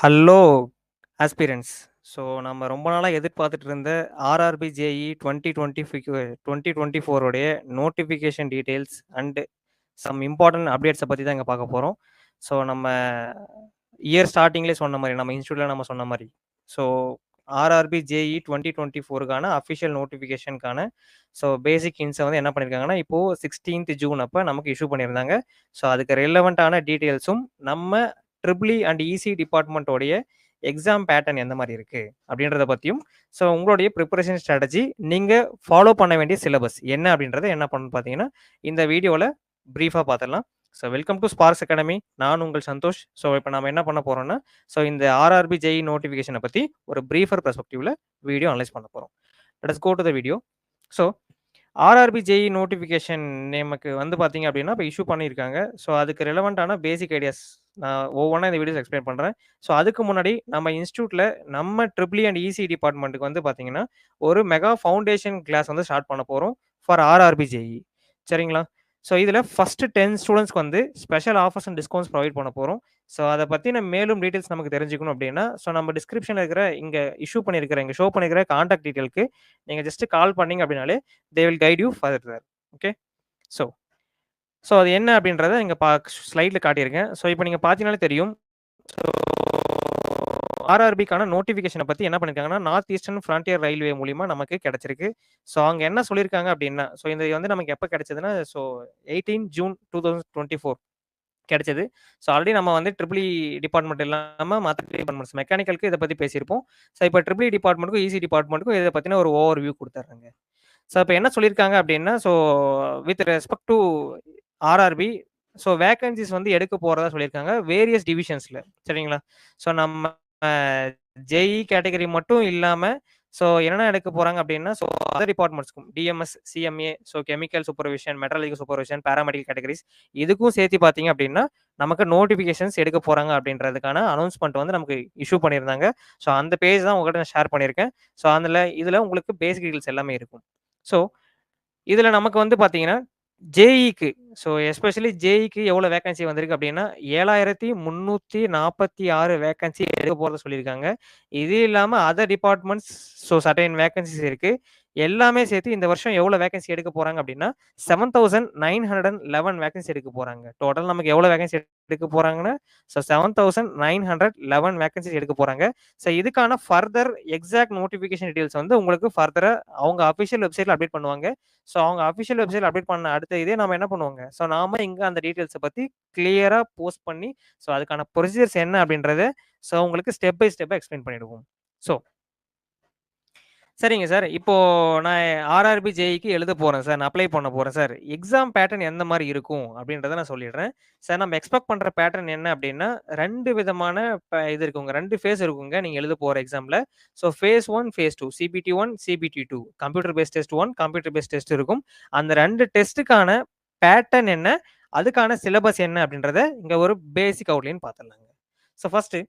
Hello aspirants. So நம்ம ரொம்ப நாளா எதிர்பார்த்துட்டு இருந்த ஆர்ஆர்பி ஜேஇ 2024 உடைய notification details and some important அப்டேட்ஸை பற்றி தான் இங்கே பார்க்க போகிறோம். ஸோ நம்ம இயர் ஸ்டார்டிங்லேயே சொன்ன மாதிரி, நம்ம இன்ஸ்டியூட்டில் நம்ம சொன்ன மாதிரி, ஸோ ஆர்ஆர்பி ஜேஇ 2024க்கான அஃபிஷியல் நோட்டிஃபிகேஷனுக்கான ஸோ பேசிக் இன்ஸை வந்து என்ன பண்ணியிருக்காங்கன்னா, இப்போது 16th ஜூன் அப்போ நமக்கு இஷ்யூ பண்ணியிருந்தாங்க. ஸோ அதுக்கு ரெலவெண்ட்டான டீட்டெயில்ஸும் நம்ம ட்ரிபிள்இ அண்ட் இசி டிபார்ட்மெண்ட்டோடைய எக்ஸாம் பேட்டர்ன் எந்த மாதிரி இருக்குது அப்படின்றத பற்றியும், ஸோ உங்களுடைய ப்ரிப்பரேஷன் ஸ்ட்ராட்டஜி, நீங்கள் ஃபாலோ பண்ண வேண்டிய சிலபஸ் என்ன அப்படின்றத என்ன பண்ணணும்னு பார்த்தீங்கன்னா இந்த வீடியோவில் ப்ரீஃபாக பார்த்துடலாம். So welcome to Sparks academy. நான் உங்கள் சந்தோஷ். ஸோ இப்போ நம்ம என்ன பண்ண போகிறோம்னா, ஸோ இந்த ஆர்ஆர்பி ஜேஇ நோட்டிஃபிகேஷனை பற்றி ஒரு ப்ரீஃபர் பெர்ஸ்பெக்டிவில் வீடியோ அனலைஸ் பண்ண போகிறோம். Let's go to the video. So RRB JE notification நேமுக்கு வந்து பார்த்தீங்க அப்படின்னா இப்போ இஷ்யூ பண்ணியிருக்காங்க. ஸோ அதுக்கு ரெலவெண்ட்டான பேசிக் ஐடியாஸ் நான் ஒவ்வொன்றா இந்த வீடியோஸ் எக்ஸ்பிளைன் பண்ணுறேன். ஸோ அதுக்கு முன்னாடி நம்ம இன்ஸ்டியூட்டில் நம்ம ட்ரிபிள்இ அண்ட் இசி டிபார்ட்மெண்ட்டுக்கு வந்து பார்த்தீங்கன்னா ஒரு மெகா ஃபவுண்டேஷன் கிளாஸ் வந்து ஸ்டார்ட் பண்ண போகிறோம் ஃபார் ஆர்ஆர்பி ஜேஇ. சரிங்களா? ஸோ இதில் ஃபஸ்ட்டு 10 ஸ்டூடெண்ட்ஸ்க்கு வந்து special offers and discounts provide பண்ண போகிறோம். ஸோ அதை பற்றின மேலும் டீட்டெயில்ஸ் நமக்கு தெரிஞ்சுக்கணும் அப்படின்னா, ஸோ நம்ம டிஸ்கிரிப்ஷனில் இருக்கிற இங்கே இஷ்யூ பண்ணியிருக்கிற இங்கே ஷோ பண்ணியிருக்கிற கான்டாக்ட் டீட்டெயிலுக்கு நீங்கள் ஜஸ்ட் கால் பண்ணீங்க அப்படின்னாலே they will guide you further. Okay. So so அது என்ன அப்படின்றத இங்கே ஸ்லைடில் காட்டியிருக்கேன். ஸோ இப்போ நீங்கள் பார்த்தீங்கன்னாலே தெரியும். ஸோ ஆர்ஆர்பிக்கான நோட்டிஃபிகேஷனை பற்றி என்ன பண்ணியிருக்காங்கன்னா, நார்த் ஈஸ்டர்ன் ஃப்ரான்டியர் ரயில்வே மூலிமா நமக்கு கிடைச்சிருக்கு. ஸோ அவங்க என்ன சொல்லியிருக்காங்க அப்படின்னா, ஸோ இது வந்து நமக்கு எப்போ கிடைச்சதுன்னா, ஸோ 18 ஜூன் 2024 கிடைச்சது. ஸோ ஆல்ரெடி நம்ம வந்து ட்ரிபிள்இ டிபார்ட்மெண்ட் இல்லாமல் மற்ற டிபார்ட்மெண்ட்ஸ் மெக்கானிக்கலுக்கு இதை பற்றி பேசியிருப்போம். ஸோ இப்போ ட்ரிபிள்இ டிபார்ட்மெண்ட்டுக்கும் இசி டிபார்ட்மெண்ட்டுக்கும் இதை பற்றின ஒரு ஓவர் வியூ கொடுத்துட்றாங்க. ஸோ இப்போ என்ன சொல்லியிருக்காங்க அப்படின்னா, so with respect to RRB, so vacancies வந்து எடுக்க போகிறதா சொல்லியிருக்காங்க வேரியஸ் டிவிஷன்ஸில். சரிங்களா? ஸோ நம்ம ஜேஇ கேட்டகரி மட்டும் இல்லாமல் ஸோ என்னென்ன எடுக்க போகிறாங்க அப்படின்னா, ஸோ அதர் டிபார்ட்மெண்ட்ஸ்க்கும் DMS, CMA, so chemical supervision, metallurgical supervision, paramedical categories இதுக்கும் சேர்த்து பார்த்தீங்க அப்படின்னா நமக்கு நோட்டிஃபிகேஷன்ஸ் எடுக்க போகிறாங்க அப்படின்றதுக்கான அனௌன்ஸ்மெண்ட் வந்து நமக்கு இஷ்யூ பண்ணியிருந்தாங்க. ஸோ அந்த பேஜ் தான் உங்கள்கிட்ட நான் ஷேர் பண்ணியிருக்கேன். ஸோ இதில் உங்களுக்கு பேசிக் டீட்டெயில்ஸ் எல்லாமே இருக்கும். ஸோ இதில் நமக்கு வந்து பார்த்தீங்கன்னா ஜேஇக்கு, ஸோ எஸ்பெஷலி ஜேஇக்கு எவ்வளோ வேகன்சி வந்திருக்கு அப்படின்னா 7346 வேகன்சி எடுக்க போகிறத சொல்லியிருக்காங்க. இது இல்லாமல் other departments so certain vacancies இருக்குது. எல்லாமே சேர்த்து இந்த வருஷம் எவ்வளோ வேகன்சி எடுக்க போகிறாங்க அப்படின்னா 7911 வேகன்சி எடுக்க போகிறாங்க. டோட்டல் நமக்கு எவ்வளோ வேகன்சி எடுக்க போகிறாங்கன்னா, ஸோ 7911 வேகன்சிஸ் எடுக்க போகிறாங்க. ஸோ இதுக்கான ஃபர்தர் எக்ஸாக்ட் நோட்டிஃபிகேஷன் டீட்டெயில்ஸ் வந்து உங்களுக்கு ஃபர்தராக அவங்க அஃபிஷியல் வெப்சைட்டில் அப்டேட் பண்ணுவாங்க. ஸோ அவங்க அஃபிஷியல் வெப்சைட் அப்டேட் பண்ண அடுத்த இதே நம்ம என்ன பண்ணுவோங்க, ஸோ நாம இங்கே அந்த டீட்டெயில்ஸை பற்றி கிளியராக போஸ்ட் பண்ணி ஸோ அதுக்கான ப்ரொசீஜர்ஸ் என்ன அப்படின்றத ஸோ உங்களுக்கு ஸ்டெப் பை ஸ்டெப்பாக எக்ஸ்பிளைன் பண்ணிடுவோம். ஸோ சரிங்க சார். இப்போ நான் ஆர்ஆர்பி ஜேஇக்கு எழுத போகிறேன் சார், நான் அப்ளை பண்ண போகிறேன் சார். எக்ஸாம் பேட்டர்ன் எந்த மாதிரி இருக்கும் அப்படின்றத நான் சொல்லிடுறேன். சார் நம்ம எக்ஸ்பெக்ட் பண்ணுற பேட்டர்ன் என்ன அப்படின்னா 2 விதமான இது இருக்குங்க, 2 ஃபேஸ் இருக்குங்க நீங்கள் எழுத போகிற எக்ஸாமில். So phase 1, phase 2, CBT 1, CBT 2, computer based test 1, computer based test இருக்கும். அந்த 2 டெஸ்ட்டுக்கான பேட்டர்ன் என்ன, அதுக்கான சிலபஸ் என்ன அப்படின்றத இங்கே ஒரு பேசிக் அவுட்லைன் பார்த்துடலாங்க. ஸோ ஃபஸ்ட்டு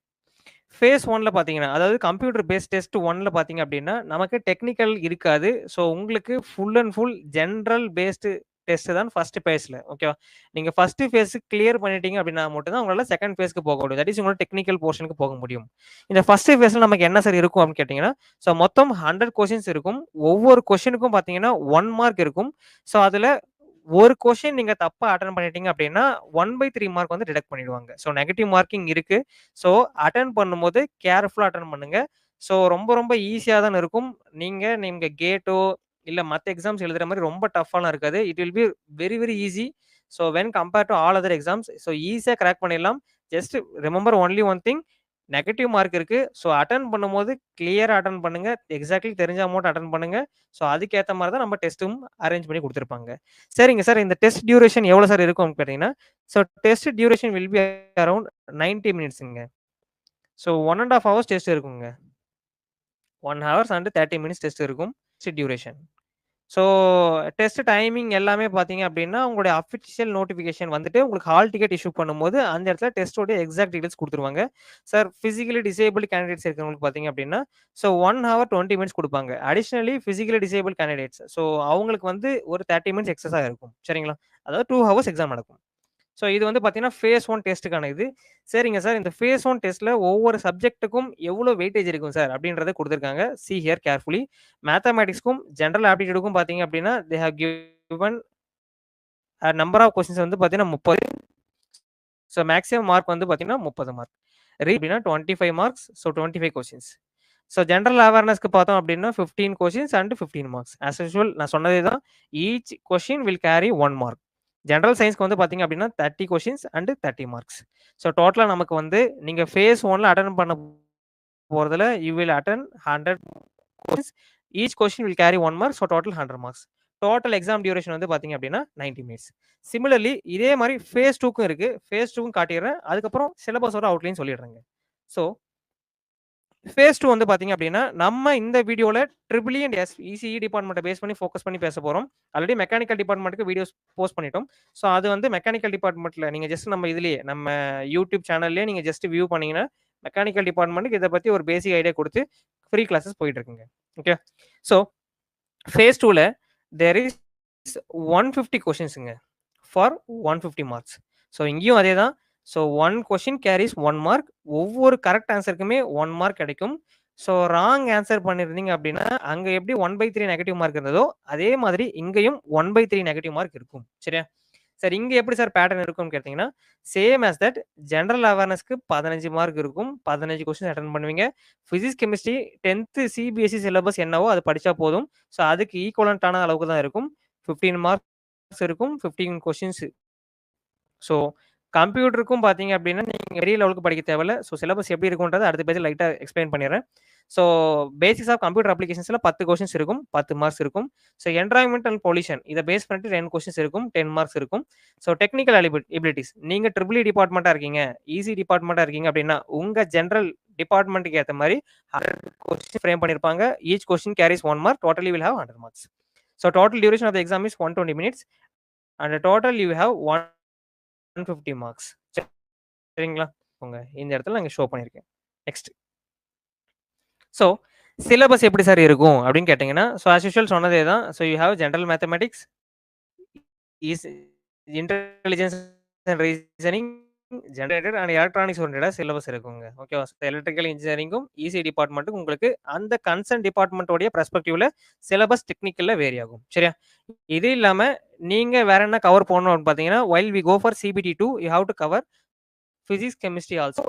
ஃபேஸ் 1ல பார்த்தீங்கன்னா, அதாவது கம்ப்யூட்டர் பேஸ்ட் டெஸ்ட் 1ல பார்த்தீங்க அப்படின்னா, நமக்கு டெக்னிக்கல் இருக்காது. ஸோ உங்களுக்கு full and full general based test தான் ஃபர்ஸ்ட் ஃபேஸ்ல. ஓகேவா? நீங்க ஃபர்ஸ்ட் ஃபேஸ் கிளியர் பண்ணிட்டீங்க அப்படின்னா மட்டும் தான் உங்களால செகண்ட் ஃபேஸ்க்கு போக முடியும். தட் இஸ் உங்களோட டெக்னிக்கல் போர்ஷனுக்கு போக முடியும். இந்த ஃபர்ஸ்ட் ஃபேஸ்ல நமக்கு என்ன சார் இருக்கும் அப்படின்னு கேட்டீங்கன்னா, ஸோ மொத்தம் 100 கொஸ்டின்ஸ் இருக்கும். ஒவ்வொரு கொஸ்டினுக்கும் பார்த்தீங்கன்னா 1 மார்க் இருக்கும். ஸோ அதுல ஒரு கொஸ்டின் நீங்க தப்பா அட்டெண்ட் பண்ணிட்டீங்க அப்படின்னா 1/3 மார்க் வந்து டிடக்ட் பண்ணிடுவாங்க. ஸோ நெகட்டிவ் மார்க்கிங் இருக்கு. ஸோ அட்டெண்ட் பண்ணும்போது கேர்ஃபுல்லா அட்டெண்ட் பண்ணுங்க. ஸோ ரொம்ப ரொம்ப ஈஸியா தான் இருக்கும். நீங்க கேட்டோ இல்ல மத்த எக்ஸாம்ஸ் எழுதுற மாதிரி ரொம்ப டஃப்பாலாம் இருக்காது. It will be very very easy. So when compare to all other exams, so ஈஸியா கிராக் பண்ணிடலாம். Just remember only one thing, negative mark இருக்கு. ஸோ அட்டெண்ட் பண்ணும்போது கிளியரா அட்டெண்ட் பண்ணுங்க. எக்ஸாக்ட்லி தெரிஞ்ச அமௌண்ட் அட்டெண்ட் பண்ணுங்க. ஸோ அதுக்கேற்ற மாதிரி தான் நம்ம டெஸ்ட்டும் அரேஞ்ச் பண்ணி கொடுத்துருப்பாங்க. சரிங்க சார், இந்த டெஸ்ட் டியூரேஷன் எவ்வளோ சார் இருக்கும் கேட்டீங்கன்னா, so test duration will be around 90 மினிட்ஸுங்க. ஸோ 1.5 ஹவர்ஸ் டெஸ்ட் இருக்குங்க. 1 ஹவர்ஸ் அண்ட் 30 மினிட்ஸ் டெஸ்ட் இருக்கும் test duration. So test timing எல்லாமே பார்த்தீங்க அப்படின்னா, உங்களுடைய அஃபிஷியல் நோட்டிஃபிகேஷன் வந்துட்டு உங்களுக்கு ஹால் டிக்கெட் இஷ்யூ பண்ணும்போது அந்த இடத்துல டெஸ்ட்டோட எக்ஸாக்ட் டீடைல்ஸ் கொடுத்துருவாங்க. சார் ஃபிசிக்கலி டிசேபிள் கேண்டிடேட்ஸ் இருக்கிறவங்களுக்கு பார்த்தீங்க அப்படின்னா, ஸோ 1 ஹவர் 20 மினிட்ஸ் கொடுப்பாங்க. Additionally physically disable candidates, so அவங்களுக்கு வந்து ஒரு 30 மினிட்ஸ் எக்ஸஸாக இருக்கும். சரிங்களா? அதாவது 2 ஹவர்ஸ் எக்ஸாம் நடக்கும். ஸோ இது வந்து பார்த்தீங்கன்னா, ஃபேஸ் 1 டெஸ்ட்டுக்கான இது. சரிங்க சார். இந்த ஃபேஸ் 1 டெஸ்ட்ல ஒவ்வொரு சப்ஜெக்ட்டுக்கும் எவ்வளோ வெயிட்டேஜ் இருக்கும் சார் அப்படின்றத குடுத்துருக்காங்க. See here carefully. மேத்தமேட்டிக்ஸ்க்கும், ஜெனரல் ஆப்டிட்யூடுக்கும் பார்த்தீங்க அப்படின்னா, they have given number of questions வந்து பார்த்தீங்கன்னா 30. ஸோ மேக்ஸிமம் மார்க் வந்து பார்த்தீங்கன்னா 30 மார்க். அப்படின்னா 25 marks. So 25 questions. So general அவேர்னஸ்க்கு பார்த்தோம் அப்படின்னா 15 questions and 15 marks. As usual நான் சொன்னதே தான். Each question will carry 1 mark. General சயின்ஸ்க்கு வந்து பார்த்தீங்க அப்படின்னா 30 கொஸ்டின்ஸ் அண்ட் 30 மார்க்ஸ். ஸோ டோட்டலா நமக்கு வந்து நீங்க ஃபேஸ் 1ல அட்டெண்ட் பண்ண போறதுல you will attend 100 questions. Each question will carry 1 mark. So total 100 marks. Total exam duration வந்து பார்த்தீங்க அப்படின்னா 90 மினிட்ஸ். சிமிலர்லி இதே மாரி ஃபேஸ் 2க்கும் இருக்கு. ஃபேஸ் 2க்கும் காட்டிடுறேன். அதுக்கப்புறம் சிலபஸோட அவுட்லைன் சொல்லிடுறேங்க. ஸோ ஃபேஸ் 2 வந்து பார்த்தீங்க அப்படின்னா, நம்ம இந்த வீடியோல ட்ரிபிள் இ அண்ட் இசிஇ டிபார்ட்மெண்ட்ட பேஸ் பண்ணி ஃபோக்கஸ் பண்ணி பேச போறோம். ஆல்ரெடி மெக்கானிக்கல் டிபார்ட்மெண்ட்க்கு வீடியோஸ் போஸ்ட் பண்ணிட்டோம். ஸோ அது வந்து மெக்கானிக்கல் டிபார்ட்மெண்ட்ல நீங்க ஜஸ்ட் நம்ம இதுலயே நம்ம யூடியூப் சேனல்லயே நீங்க ஜஸ்ட் வியூ பண்ணீங்கன்னா, மெக்கானிக்கல் டிபார்ட்மெண்ட்க்கு இத பத்தி ஒரு பேசிக் ஐடியா குடுத்து ஃப்ரீ கிளாஸஸ் போயிட்டு இருக்குங்க. ஓகே. ஸோ ஃபேஸ் 2ல தேர் இஸ் 150 கொஸ்டின்ஸ்ங்க ஃபார் 150 மார்க்ஸ். ஸோ இங்கேயும் அதே தான். So 1 question carries 1 mark. ஒவ்வொரு கரெக்ட் ஆன்சருக்குமே 1 மார்க் கிடைக்கும். ஸோ ராங் ஆன்சர் பண்ணியிருந்தீங்க அப்படின்னா, அங்க எப்படி 1/3 நெகட்டிவ் மார்க் இருந்ததோ, அதே மாதிரி இங்கேயும் 1/3 நெகட்டிவ் மார்க் இருக்கும். சரியா? சார் இங்க எப்படி சார் பேட்டர்ன் இருக்கும்னு கேட்டீங்கன்னா, சேம் ஆஸ் தட் ஜெனரல் அவேர்னஸ்க்கு 15 மார்க் இருக்கும். 15 கொஸ்டின் அட்டெண்ட் பண்ணுவீங்க. Physics, chemistry 10th CBSE syllabus என்னவோ அது படிச்சா போதும். ஸோ அதுக்கு ஈக்குவலன்ட்டான அளவுக்கு தான் இருக்கும். 15 மார்க்ஸ் இருக்கும். 15 கொஸ்டின்ஸ். ஸோ கம்ப்யூட்டருக்கும் பார்த்தீங்க அப்படின்னா, நீங்க பெரிய லெவலுக்கு படிக்க தேவையில்ல. ஸோ சிலபஸ் எப்படி இருக்கும்ன்றத அடுத்த பேஜ்ல லைட்டா எக்ஸ்பிளைன் பண்ணிடுறேன். ஸோ பேசிக்ஸ் ஆஃப் கம்ப்யூட்டர் அப்ளிகேஷன்ஸ்ல 10 கொஸ்டின்ஸ் இருக்கும். 10 மார்க்ஸ் இருக்கும். ஸோ என்வைரன்மென்ட் அண்ட் பொல்யூஷன் இத பேஸ் பண்ணிட்டு 10 கொஸ்டின்ஸ் இருக்கும். 10 மார்க்ஸ் இருக்கும். ஸோ டெக்னிக்கல் எபிலிட்டீஸ் நீங்க ட்ரிபிள் இ டிபார்ட்மெண்ட்டா இருக்கீங்க, ஈசி டிபார்ட்மெண்ட்டா இருக்கீங்க அப்படின்னா, உங்க ஜெனரல் டிபார்ட்மெண்ட்க்கு ஏத்த மாரி 100 கொஸ்டின் ஃப்ரேம் பண்ணியிருப்பாங்க. Each question carries 1 mark. Totally will have 100 marks. So total duration of the exam is 120 minutes and total you have 150 marks. சரிங்களா? உங்க இந்த இடத்துல நாங்க ஷோ பண்ணியிருக்கேன். நெக்ஸ்ட். ஸோ சிலபஸ் எப்படி சார் இருக்கும் அப்படின்னு கேட்டீங்கன்னா, ஸோ ஆஸ் யூசுவல் சொன்னதே தான். So you have general mathematics, is intelligence and reasoning, generated and electronics ஓரியன்டடா சிலபஸ் இருக்குங்க. ஓகேவா? எலக்ட்ரிக்கல் இன்ஜினியரிங்கும், இசி டிபார்ட்மெண்ட்டுக்கும் உங்களுக்கு அந்த கன்சர்ன் டிபார்ட்மெண்ட்டோட பெர்ஸ்பெக்டிவ்ல சிலபஸ் டெக்னிக்கல்ல வேரி ஆகும். சரியா? இது இல்லாம நீங்க வேற என்ன கவர் பண்ணணும் அப்படின்னு பார்த்தீங்கன்னா, while we go for CBT 2 you have to cover physics, chemistry also.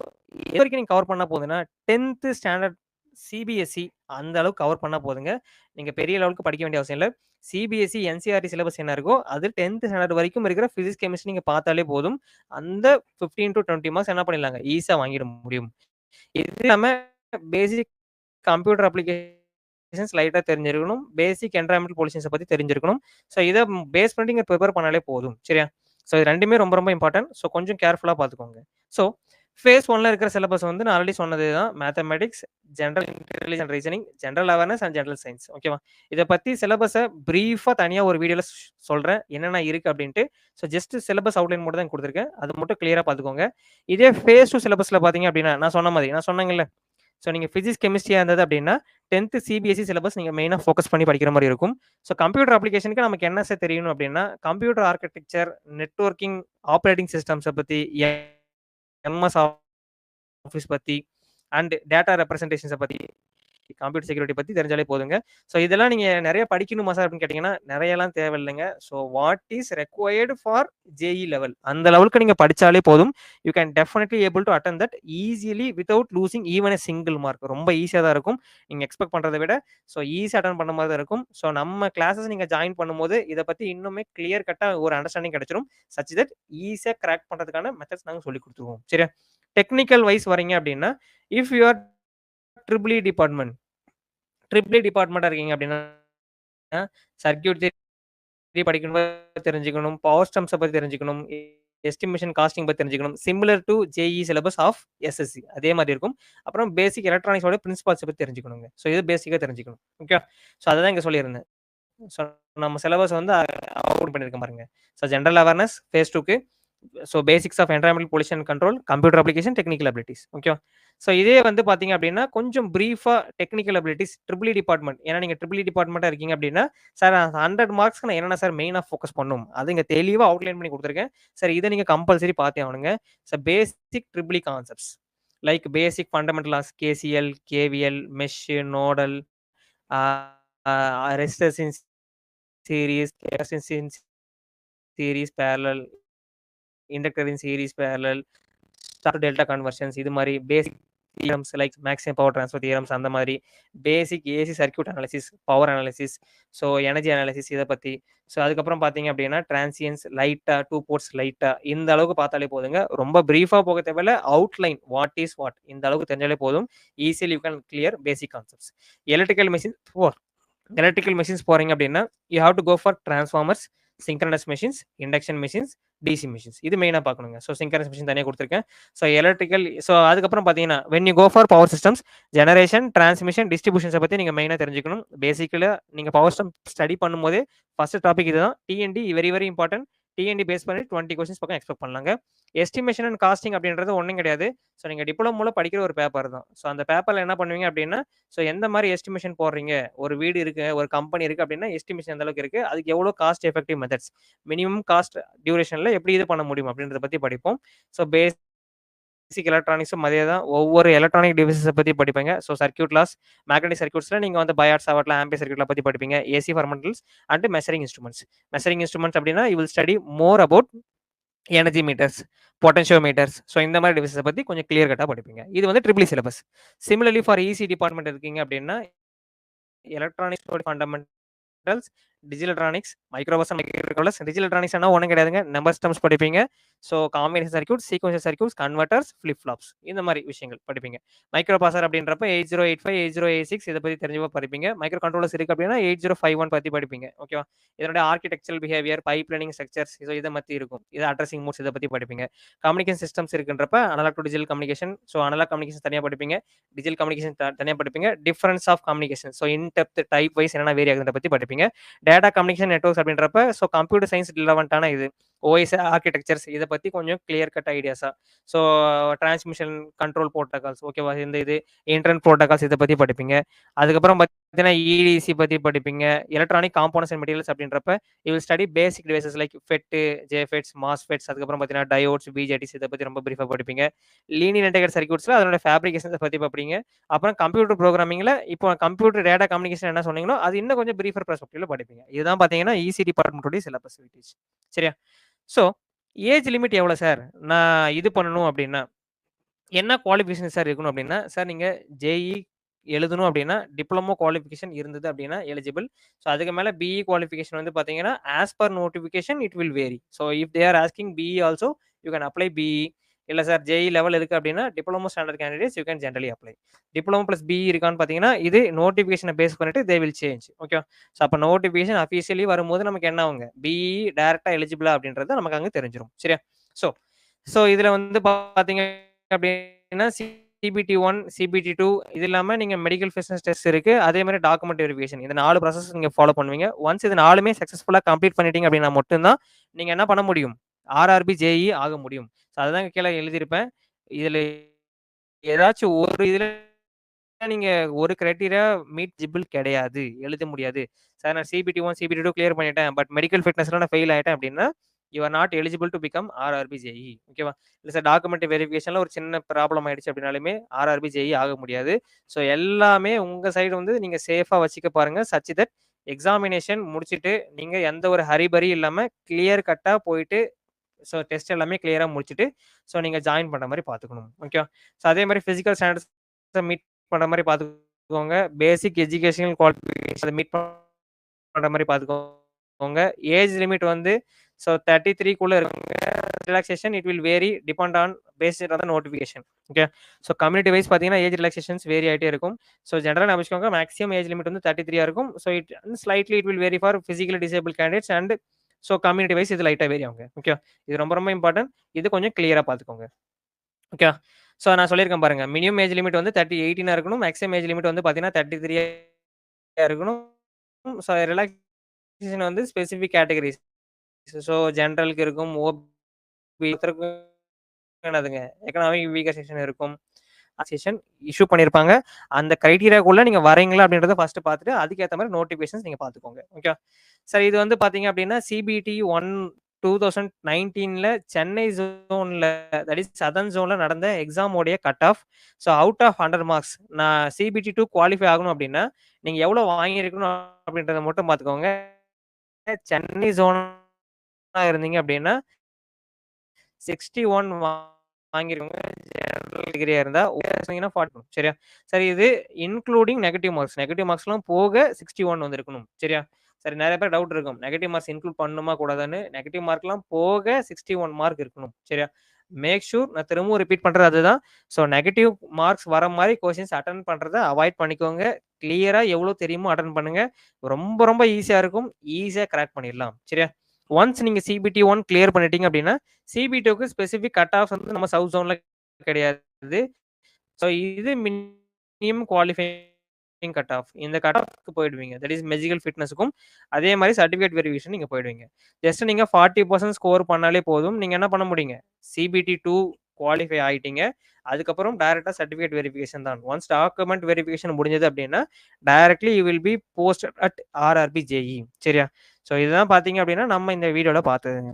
எது வரைக்கும் நீங்க கவர் பண்ணா போதுன்னா, 10th ஸ்டாண்டர்ட் சிபிஎஸ்இ அந்த அளவுக்கு கவர் பண்ணா போதுங்க. நீங்க பெரிய லெவலுக்கு படிக்க வேண்டிய அவசியம் இல்ல. சிபிஎஸ்இ, என்சிஇஆர்டி சிலபஸ் என்ன இருக்கோ, அது 10th ஸ்டாண்டர்ட் வரைக்கும் இருக்கிற பிசிக்ஸ், கெமிஸ்ட்ரி நீங்க பார்த்தாலே போதும். அந்த 15 to 20 மார்க்ஸ் என்ன பண்ணிடலாங்க, ஈஸியா வாங்கிட முடியும். இது இல்லாம பேசிக் கம்ப்யூட்டர் அப்ளிகேஷன்ஸ் லைட்டா தெரிஞ்சிருக்கணும். பேசிக் என்வைரன்மென்டல் பொல்யூஷன்ஸ பத்தி தெரிஞ்சிருக்கணும். ஸோ இத பேஸ் பண்ணி நீங்க ப்ரிப்பேர் பண்ணாலே போதும். சரியா? ஸோ இது 2மே ரொம்ப ரொம்ப இம்பார்ட்டன்ட். ஸோ கொஞ்சம் கேர்ஃபுல்லா பார்த்துக்கோங்க. ஸோ ஃபேஸ் 1ல இருக்கிற சிலபஸ் வந்து நான் ஆல்ரெடி சொன்னதே தான். Mathematics, general intelligence and reasoning, general awareness and general science. ஓகேவா? இத பத்தி சிலபஸ பிரீஃபா தனியா ஒரு வீடியோல சொல்றேன். என்னென்ன இருக்கு அப்படின்ட்டு. ஸோ ஜஸ்ட் சிலபஸ் அவுட்லைன் மட்டும் தான் குடுத்துருக்கேன். அது மட்டும் கிளியரா பார்த்துக்கோங்க. இதே ஃபேஸ் 2 சிலபஸ்ல பார்த்தீங்க அப்படின்னா, நான் சொன்ன மாதிரி நான் சொன்னேங்கல்ல. ஸோ நீங்க பிசிக்ஸ், கெமிஸ்ட்ரியா இருந்தது அப்படின்னா 10th சிபிஎஸ்இ சிலபஸ் நீங்க மெயினா ஃபோக்கஸ் பண்ணி படிக்கிற மாரி இருக்கும். ஸோ கம்ப்யூட்டர் அப்ளிகேஷனுக்கு நமக்கு என்ன சார் தெரியணும் அப்படின்னா, கம்ப்யூட்டர் ஆர்க்கிடெக்சர், நெட்வொர்க்கிங், ஆப்பரேட்டிங் சிஸ்டம்ஸ பத்தி, எம்எஸ் ஆஃபீஸ் பத்தி அண்ட் டேட்டா ரெப்ரசன்டேஷன்ஸ பத்தி, கம்ப்யூட்டர் செக்யூரிட்டி பத்தி தெரிஞ்சாலே போதுங்க. ஸோ இதெல்லாம் நீங்க நெறைய படிக்கணுமா சார் அப்படின்னு கேட்டீங்கன்னா, நெறையலாம் தேவையில்லைங்க. So what is required for JE level அந்த லெவலுக்கு நீங்க படிச்சாலே போதும். You can definitely able to attend that easily without losing even a single mark. ரொம்ப ஈஸியா தான் இருக்கும். நீங்க எக்ஸ்பெக்ட் பண்றத விட ஸோ ஈஸியா அட்டெண்ட் பண்ண மாரி தான் இருக்கும். ஸோ நம்ம கிளாஸஸ் நீங்க ஜாயின் பண்ணும்போது இத பத்தி இன்னுமே கிளியர் கட்டா ஒரு அண்டர்ஸ்டாண்டிங் கிடைச்சிரும். சச் தட் ஈஸியா கிராக் பண்றதுக்கான மெத்தட்ஸ் நாங்க சொல்லிக் குடுத்துருவோம். சரியா? டெக்னிக்கல் வைஸ் வரீங்க அப்படின்னா, if you are triple E department டிபார்ட்மெண்ட்டா இருக்கீங்க அப்படின்னா, சர்க்யூட் தியரி படிக்கணும், தெரிஞ்சுக்கணும். பவர் ஸ்டம்ப்ஸ பத்தி தெரிஞ்சுக்கணும். எஸ்டிமேஷன், காஸ்டிங் பத்தி தெரிஞ்சுக்கணும். Similar to JE syllabus of SSC அதே மாரி இருக்கும். அப்புறம் பேசிக் எலக்ட்ரானிக்ஸோட பிரின்சிபல்ஸ பத்தி தெரிஞ்சுக்கணுங்க. ஸோ இது பேசிக்கா தெரிஞ்சுக்கணும். ஓகே. ஸோ அததான் இங்க சொல்லியிருந்தேன். ஸோ நம்ம சிலபஸ் வந்து அவுட் பண்ணியிருக்கேன் பாருங்க. ஸோ ஜெனரல் அவேர்னஸ் ஃபேஸ் 2க்கு, so basics of environmental pollution control, computer application, technical abilities. ஓகேவா? ஸோ இதே வந்து பார்த்தீங்க அப்படின்னா, கொஞ்சம் பிரீஃபா technical abilities triple E department. ஏன்னா நீங்க ட்ரிபிள் இ டிபார்ட்மெண்ட்டா இருக்கீங்க அப்படின்னா, சார் 100 மார்க்ஸ்க்கு நான் என்னென்ன சார் மெயினா ஃபோக்கஸ் பண்ணணும்? அது இங்க தெளிவா அவுட்லைன் பண்ணி குடுத்துருக்கேன். சார் இத நீங்க கம்பல்சரி பார்த்தே ஆகணுங்க. So basic triple E concepts. Like basic fundamental of KCL, KVL, mesh, nodal, ah resistors in series, capacitance in series, parallel, inductor in series, parallel, star to delta conversions, இது மாரி basic theorems like maximum power transfer theorems, அந்த மாதிரி basic AC circuit analysis, power analysis, so energy analysis இத பத்தி. So அதுக்கப்புறம் பார்த்தீங்க அப்படின்னா, டிரான்சியன்ஸ் லைட்டா, 2 போர்ட்ஸ் லைட்டா, இந்த அளவுக்கு பார்த்தாலே போதுங்க. ரொம்ப பிரீஃபா போக தேவையில்ல. அவுட்லைன் வாட் இஸ் வாட் இந்த அளவுக்கு தெரிஞ்சாலே போதும். Easily you can clear basic concepts. Electrical machine electrical machines போறீங்க அப்படின்னா, you have to go for transformers, synchronous machines, induction machines, DC machines. இது மெயினா பார்க்கணுங்க. ஸோ சிங்க்ரனஸ் மெஷின் தனியா குடுத்துருக்கேன். ஸோ எலக்ட்ரிக்கல் அதுக்கப்புறம் பார்த்தீங்கன்னா, when you go for power systems, generation, transmission, டிஸ்ட்ரிபியூஷன்ஸ பத்தி நீங்க மெயினா தெரிஞ்சுக்கணும். பேசிக்கலா நீங்க பவர் சிஸ்டம் ஸ்டடி பண்ணும்போதே ஃபர்ஸ்ட் டாபிக் இதுதான். TND very very important. TND base பண்ணி 20 கொஸ்டின்ஸ் பக்கம் எக்ஸ்பெக்ட் பண்ணலாங்க. எஸ்டிமேஷன் அண்ட் காஸ்டிங் அப்படின்றது ஒண்ணும் கிடையாது. ஸோ நீங்க டிப்ளமோல படிக்கிற ஒரு பேப்பர் தான். ஸோ அந்த பேப்பர்ல என்ன பண்ணுவீங்க அப்படின்னா, ஸோ எந்த மாரி எஸ்டிமேஷன் போடுறீங்க? ஒரு வீடு இருக்கு, ஒரு கம்பெனி இருக்கு அப்படின்னா, எஸ்டிமேஷன் எந்த அளவுக்கு இருக்கு? அதுக்கு எவ்வளோ cost effective methods, minimum cost டியூரேஷன்ல எப்படி இது பண்ண முடியும் அப்படின்றத பத்தி படிப்போம். ஸோ பேசிக் எலக்ட்ரானிக்ஸும் அதே தான். ஒவ்வொரு எலக்ட்ரானிக் டிவைஸஸ பத்தி படிப்பீங்க. ஸோ சர்க்யூட் லாஸ், மேக்னெட்டிக் சர்க்யூட்ஸ்ல நீங்க வந்து பயாட், சாவர்ட்ல, ஆம்பியர் சர்க்யூட்ல பத்தி படிப்பீங்க. AC fundamentals and measuring instruments. Measuring instruments அப்படின்னா, you will study more about energy meters, potentiometers. So இந்த மாதிரி டிவைஸஸ பத்தி கொஞ்சம் கிளியர் கட்டா படிப்பீங்க. இது வந்து triple E syllabus. Similarly for EC department இருக்கீங்க அப்படின்னா, electronics fundamentals, digital electronics, microprocessors and microcontrollers. Digital எலக்ட்ரானிக்ஸ்னா ஒண்ணும் கிடையாதுங்க. நம்பர் சிஸ்டம்ஸ் படிப்பீங்க. So combination circuit, sequential circuits, converters, flip flops, இந்த மாதிரி விஷயங்கள் படிப்பீங்க. மைக்ரோ ப்ராசஸர் அப்படின்றப்ப 8085, 8086 இத பத்தி தெரிஞ்சவா படிப்பீங்க. மைக்ரோ கண்ட்ரோலர்ஸ் இருக்கு அப்படின்னா 8051 பத்தி படிப்பீங்க. ஓகேவா? இதனுடைய architectural behaviour, pipelining structures, இத பத்தி இருக்கும். இது அட்ரஸிங் மோட்ஸ் இத பத்தி படிப்பீங்க. கம்யூனிகேஷன் சிஸ்டம்ஸ் இருக்குன்றப்ப analog to digital communication. So analog communication தனியா படிப்பீங்க. டிஜிட்டல் கம்யூனிகேஷன் தனியா படிப்பீங்க. Difference of communication. So in depth, type wise என்னென்ன வேரி ஆகுதுன்றத பத்தி படிப்பீங்க. டேட்டா கம்யூனிகேஷன் நெட்வொர்க்ஸ் அப்படின்றப்ப ஸோ கம்ப்யூட்டர் சயின்ஸ் ரிலவென்ட்டான இது. ஓஎஸ் ஆர்க்கிடெக்சர்ஸ் இத பத்தி கொஞ்சம் கிளியர் கட் ஐடியாஸா. ஸோ டிரான்ஸ்மிஷன் கண்ட்ரோல் புரோட்டோகால்ஸ், ஓகேவா? இந்த இது இன்டர்நெட் புரோட்டோகால்ஸ் இத பத்தி படிப்பீங்க. அதுக்கப்புறம் பார்த்தீங்கன்னா, இடிசி பத்தி படிப்பீங்க. எலக்ட்ரானிக் காம்போனன்ட்ஸ் அண்ட் மெட்டீரியல்ஸ் அப்படின்றப்ப you will study basic devices like FET, JFETs, MOSFETs. அதுக்கப்புறம் பார்த்தீங்கன்னா, டயோட்ஸ், பிஜேடிஸ் இத பத்தி ரொம்ப பிரீஃபா படிப்பீங்க. லீனியர் இன்டெகிரேட்டட் சர்க்யூட்ஸ்ல அதோட ஃபேப்ரிகேஷன்ஸ பத்தி படிப்பீங்க. அப்புறம் கம்ப்யூட்டர் புரோகிராமிங்ல இப்போ கம்ப்யூட்டர் டேட்டா கம்யூனிகேஷன் என்ன சொன்னீங்களோ, அது இன்னும் கொஞ்சம் பிரீஃபர் பெர்ஸ்பெக்டிவ்ல படிப்பீங்க. இதுதான் பார்த்தீங்கன்னா, ஈசி டிபார்ட்மெண்ட்டோட சிலபஸ் வெயிட்டேஜ். சரியா? ஸோ ஏஜ் லிமிட் எவ்வளோ சார்? நான் இது பண்ணணும் அப்படின்னா, என்ன குவாலிஃபிகேஷன் சார் இருக்கணும் அப்படின்னா, சார் நீங்க ஜேஇ எழுதணும் அப்படின்னா, டிப்ளமோ குவாலிஃபிகேஷன் இருந்தது அப்படின்னா எலிஜிபிள். ஸோ அதுக்கு மேல பிஇ குவாலிஃபிகேஷன் வந்து பார்த்தீங்கன்னா, as per notification it will vary. So if they are asking BE also you can apply BE. இல்ல சார் ஜேஇ லெவல் இருக்கு அப்படின்னா, diploma standard candidates you can generally apply. Diploma plus BE இருக்கான்னு பார்த்தீங்கன்னா, இது நோட்டிஃபிகேஷன base பண்ணிட்டு they will change. Okay. So அப்ப notification officially வரும்போது நமக்கு என்ன ஆகுங்க? பிஇ டைரக்ட்டா எலிஜிபிளா அப்படின்றது நமக்கு அங்க தெரிஞ்சிரும். சரியா? ஸோ ஸோ இதுல வந்து பார்த்தீங்க அப்படின்னா, சிபிடி 1, சிபிடி 2 இது இல்லாம நீங்க மெடிக்கல் ஃபிட்னஸ் டெஸ்ட் இருக்கு. அதே மாரி டாக்குமெண்ட் வெரிஃபிகேஷன். இந்த 4 ப்ராசஸ் நீங்க ஃபாலோ பண்ணுவீங்க. ஒன்ஸ் இது 4மே சக்சஸ்ஃபுல்லா கம்ப்ளீட் பண்ணிட்டீங்க அப்படின்னா மட்டும் தான், நீங்க என்ன பண்ண முடியும்? ஆர்ஆர்பி, ஜேஇ ஆக முடியும். ஸோ அதுதான் கீழ எழுதியிருப்பேன். இதுல ஏதாச்சும் ஒரு இதுல நீங்க ஒரு கிரைட்டீரியா மீட் எலிஜிபிள் கிடையாது. எழுத முடியாது. சார் நான் சிபிடி 1, சிபிடி 2 கிளியர் பண்ணிட்டேன். பட் மெடிக்கல் ஃபிட்னஸ்ல நான் ஃபெயில் ஆயிட்டேன் அப்படின்னா, you are not eligible to become RRB, JE. ஓகேவா? இல்ல சார் டாக்குமெண்ட் வெரிஃபிகேஷன்ல ஒரு சின்ன ப்ராப்ளம் ஆயிடுச்சு அப்படின்னாலுமே ஆர்ஆர்பி, ஜேஇ ஆக முடியாது. ஸோ எல்லாமே உங்க சைடு வந்து நீங்க சேஃபா வச்சுக்க பாருங்க. சச் தட் எக்ஸாமினேஷன் முடிச்சுட்டு நீங்க எந்த ஒரு ஹரிபரி இல்லாம கிளியர் கட்டா போயிட்டு ஸோ டெஸ்ட் எல்லாமே கிளியரா முடிச்சுட்டு, ஸோ நீங்க ஜாயின் பண்ற மாரி பார்த்துக்கணும். ஓகேவா? ஸோ அதே மாரி பிசிக்கல் ஸ்டாண்டர்ட்ஸ மீட் பண்ற மாரி பார்த்துக்கோங்க. பேசிக் எஜுகேஷனல் குவாலிஃபிகேஷன் மீட் பண்ற மாரி பார்த்துக்கோங்க. ஏஜ் லிமிட் வந்து ஸோ 33க்குள்ள இருக்கவங்க relaxation it will vary depend on based on the notification. Okay. So community wise பார்த்தீங்கன்னா, ஏஜ் ரிலாக்சேஷன்ஸ் வேரி ஆயிட்டே இருக்கும். ஸோ ஜெனரலா ஞாபகம் மேக்ஸிமம் ஏஜ் லிமிட் வந்து 33 இருக்கும். So slightly it will vary for physically disable candidates and so community wise இது லைட்டா vary ஆகுங்க. ஓகே. இது ரொம்ப ரொம்ப இம்பார்ட்டன்ட். இது கொஞ்சம் கிளியரா பார்த்துக்கோங்க. ஓகே. ஸோ நான் சொல்லியிருக்கேன் பாருங்க. மினிமம் ஏஜ் லிமிட் வந்து 18 இருக்கணும். மேக்ஸிமம் ஏஜ் லிமிட் வந்து பார்த்தீங்கன்னா 33 இருக்கணும். ஸோ ரிலாக்சேஷன் வந்து ஸ்பெசிஃபிக் கேட்டகரிஸ். ஸோ ஜெனரலுக்கு இருக்கும். என்னதுங்க எக்கனாமிக் வீக்கர் செக்ஷன் இருக்கும். செஷன் இஷ்யூ பண்ணியிருப்பாங்க. அந்த கிரைட்டீரியாக்குள்ள நீங்க வரீங்களா அப்படின்றத ஃபர்ஸ்ட் பார்த்துட்டு அதுக்கேத்த மாரி நோட்டிஃபிகேஷன்ஸ் நீங்க பார்த்துக்கோங்க. ஓகே. சார் இது வந்து பார்த்தீங்க அப்படின்னா சிபிடி 2019ல சென்னை ஜோன்ல தட் இஸ் சதர்ன் ஜோன்ல நடந்த எக்ஸாமோடைய cut off. So out of 100 marks நான் சிபிடி 2 குவாலிஃபை ஆகணும் அப்படின்னா நீங்க எவ்வளோ வாங்கியிருக்கணும் அப்படின்றத மட்டும் பார்த்துக்கோங்க. சென்னை ஜோனா இருந்தீங்க அப்படின்னா 61 வாங்கிருக்கோங்க. ஜெனரல் டிகிரியா இருந்தா சொன்னீங்கன்னா 40 சரியா? சரி இது இன்க்ளூடிங் நெகட்டிவ் மார்க்ஸ். நெகட்டிவ் மார்க்ஸ்லாம் போக 61 வந்திருக்கணும். சரியா? சரி நெறைய பேர் டவுட் இருக்கும். நெகட்டிவ் மார்க்ஸ் இன்க்ளூட் பண்ணணுமா கூடாதான்னு. நெகட்டிவ் மார்க்லாம் போக 61 மார்க் இருக்கணும். சரியா? மேக் ஷூர் நான் திரும்பவும் ரிப்பீட் பண்றது அதுதான். ஸோ நெகட்டிவ் மார்க்ஸ் வர மாரி கொஸ்டின்ஸ் அட்டெண்ட் பண்றத அவாய்ட் பண்ணிக்கோங்க. கிளியரா எவ்வளோ தெரியுமோ அட்டெண்ட் பண்ணுங்க. ரொம்ப ரொம்ப ஈஸியா இருக்கும். ஈஸியா கிராக் பண்ணிடலாம். சரியா? ஒன்ஸ் நீங்க சிபிடி 1 கிளியர் பண்ணிட்டீங்க அப்படின்னா சிபி2க்கு ஸ்பெசிஃபிக் கட் ஆஃப் வந்து நம்ம சவுத் ஜோன்ல கிடையாது. ஸோ இது மினிமம் குவாலிஃபைங் கட் ஆஃப். இந்த கட் ஆஃப்க்கு போயிடுவீங்க. தட் இஸ் மெஜிக்கல் ஃபிட்னஸ்க்கும் அதே மாதிரி சர்டிஃபிகேட் வெரிஃபிகேஷன் நீங்க போயிடுவீங்க. ஜஸ்ட் நீங்க 40% ஸ்கோர் பண்ணாலே போதும். நீங்க என்ன பண்ண முடியுங்க? சிபிடி 2 குவாலிஃபை ஆயிட்டீங்க. அதுக்கப்புறம் டைரக்டா சர்டிஃபிகேட் வெரிஃபிகேஷன் தான். ஒன்ஸ் டாக்குமெண்ட் வெரிஃபிகேஷன் முடிஞ்சது அப்படின்னா directly you will be posted at RRB JE. சரியா? ஸோ இதுதான் பார்த்தீங்க அப்படின்னா நம்ம இந்த வீடியோல பார்த்ததுங்க.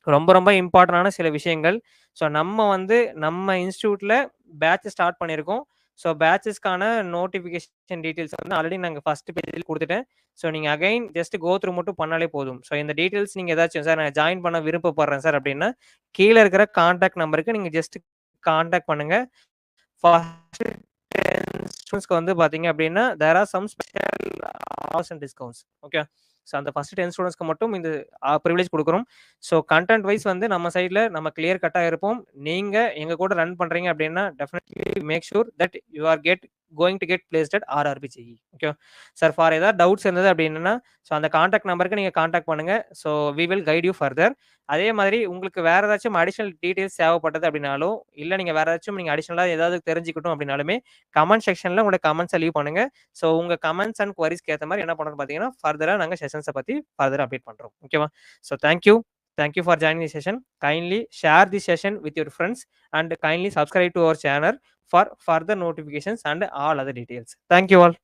ரொம்ப ரொம்ப இம்பார்ட்டன்டான சில விஷயங்கள். ஸோ நம்ம வந்து நம்ம இன்ஸ்டிடியூட்ல பேட்ச் ஸ்டார்ட் பண்ணியிருக்கோம். ஸோ பேட்சஸ்க்கான நோட்டிஃபிகேஷன் டீட்டெயில்ஸ் வந்து ஆல்ரெடி நாங்க ஃபர்ஸ்ட் பேஜ்ல குடுத்துட்டேன். ஸோ நீங்க அகைன் ஜஸ்ட் கோ த்ரூ மட்டும் பண்ணாலே போதும். ஸோ இந்த டீட்டெயில்ஸ் நீங்க ஏதாச்சும் சார் நான் ஜாயின் பண்ண விருப்பப்படுறேன் சார் அப்படின்னா, கீழ இருக்கிற கான்டாக்ட் நம்பருக்கு நீங்க ஜஸ்ட் கான்டாக்ட் பண்ணுங்க. ஃபர்ஸ்ட் 10 ஸ்டூடண்ட்ஸ்க்கு வந்து பார்த்தீங்க அப்படின்னா, there are some special offers and discounts. Okay. So அந்த ஃபர்ஸ்ட் 10 ஸ்டூடண்ட்ஸ்க்கு மட்டும் இந்த பிரிவிலேஜ் குடுக்குறோம். ஸோ கன்டென்ட் வைஸ் வந்து நம்ம சைட்ல நம்ம கிளியர் கட்டா இருப்போம். நீங்க எங்க கூட ரன் பண்றீங்க அப்படின்னா, definitely make sure that you are going to get placed at RRB JE. Okay. Sir for ஏதாவது டவுட்ஸ் இருந்தது அப்படின்னா, ஸோ அந்த கான்டாக்ட் நம்பருக்கு நீங்க கான்டாக்ட் பண்ணுங்க. So we will guide you further. அதே மாதிரி உங்களுக்கு வேற ஏதாச்சும் அடிஷனல் டீடைல்ஸ் தேவைப்பட்டது அப்படின்னாலோ, இல்ல நீங்க வேற ஏதாச்சும் நீங்க அடிஷனலா ஏதாவது தெரிஞ்சுக்கட்டும் அப்படின்னாலுமே, கமெண்ட் செக்ஷன்ல உங்களோட கமெண்ட்ஸ லீவ் பண்ணுங்க. ஸோ உங்க கமெண்ட்ஸ் அண்ட் குவரீஸ்க்கு ஏத்த மாரி என்ன பண்றோம்னு பார்த்தீங்கன்னா, ஃபர்தரா நாங்க செஷன்ஸ பத்தி ஃபர்தரா அப்டேட் பண்றோம். ஓகேவா? So thank you. Thank you for joining the session. Kindly share the session with your friends and kindly subscribe to our channel for further notifications and all other details. Thank you all.